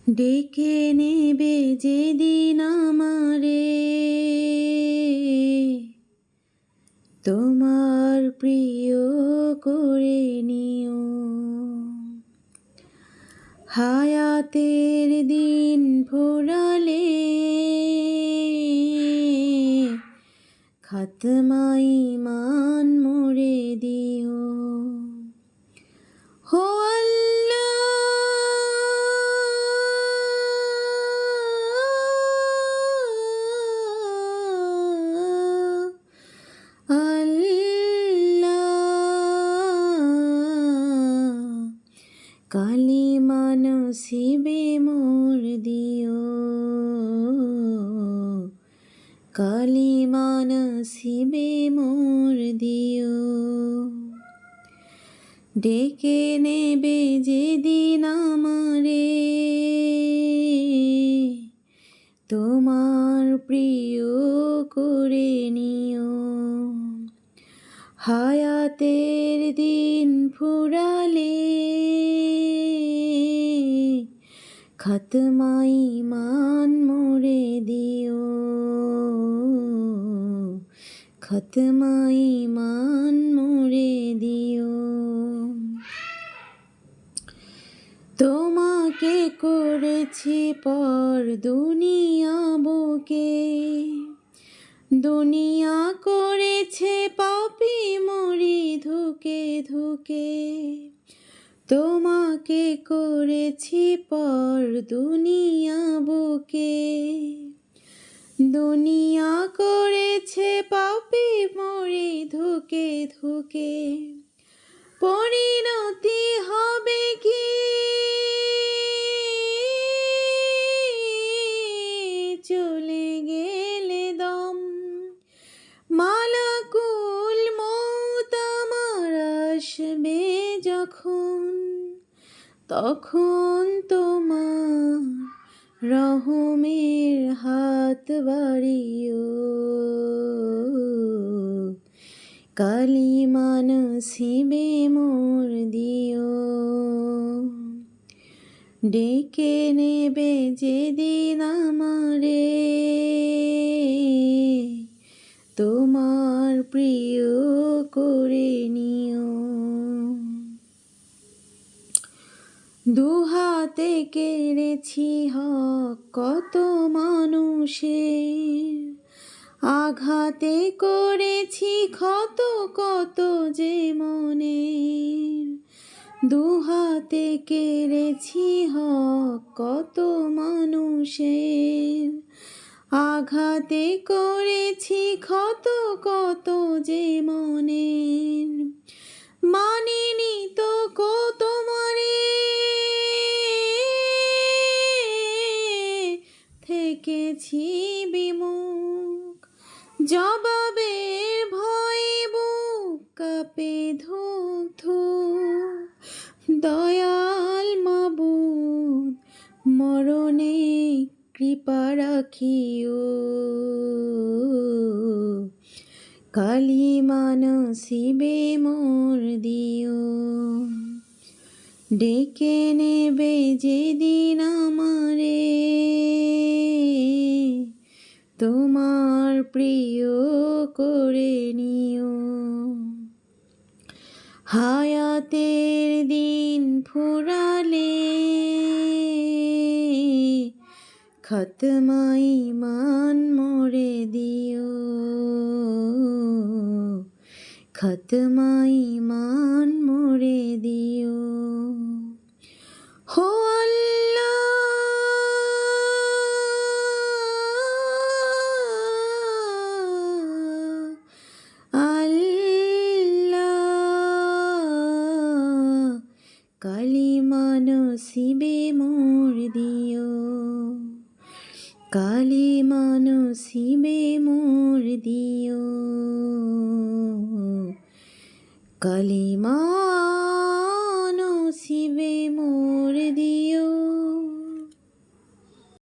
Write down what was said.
ডেকে নেবে যেদিন আমারে, তোমার প্রিয় করে নিও। হায়াতের দিন ফুরালে খাতমা ঈমান মোরে দিও। হো আল্লাহ, আল্লাহ, কালিমা নসিবে মোর দিও, কালিমা নসিবে মোর দিও। ডেকে নেবে যেদিন আমারে, তোমার প্রিয় করে নিও। হায়াতের দিন ফুরালে খাতমা ঈমান মোরে দিও, খাতমা ঈমান মোরে দিও। তোমাকে করেছি পর দুনিয়া বুকে, দুনিয়া করেছে পাপী মরি ধুকে ধুকে। তোমাকে করেছি পর দুনিয়া বুকে, দুনিয়া করেছে পাপী মরি ধুকে ধুকে। পরিণতি হবে কি চলে গেলে দম, মালাকুল মউত আমার আসবে যখন, তখন তোমার রহমের হাত বাড়িও, কালিমা নসিবে মোর দিও। ডেকে নেবে যেদিন আমারে, তোমার প্রিয় করে নিও। দুহাতে কেড়েছি হক কত মানুষের, আঘাতে করেছি ক্ষত কত যে মনের। দুহাতে কেড়েছি হক কত মানুষের, আঘাতে করেছি ক্ষত কত যে মনের। মানিনি তো তোমারে, থেকেছি বিমুখ, জবাবের ভয়ে বুক কাঁপে ধুক ধুক। দয়াল মাবুদ মরণে কৃপা রাখিও, কালিমা নসিবে মোর দিও। ডেকে নেবে যেদিন আমারে, তোমার প্রিয় করে নিও। হায়াতের দিন ফুরালে খাতমা ঈমান মোরে দিও, খাতমা ঈমান মোরে দিও। হো আল্লাহ, আল্লাহ, কালিমা নসিবে মোর দিও, কালিমা নসিবে মোর দিও, কালিমা নসিবে মোর দিও।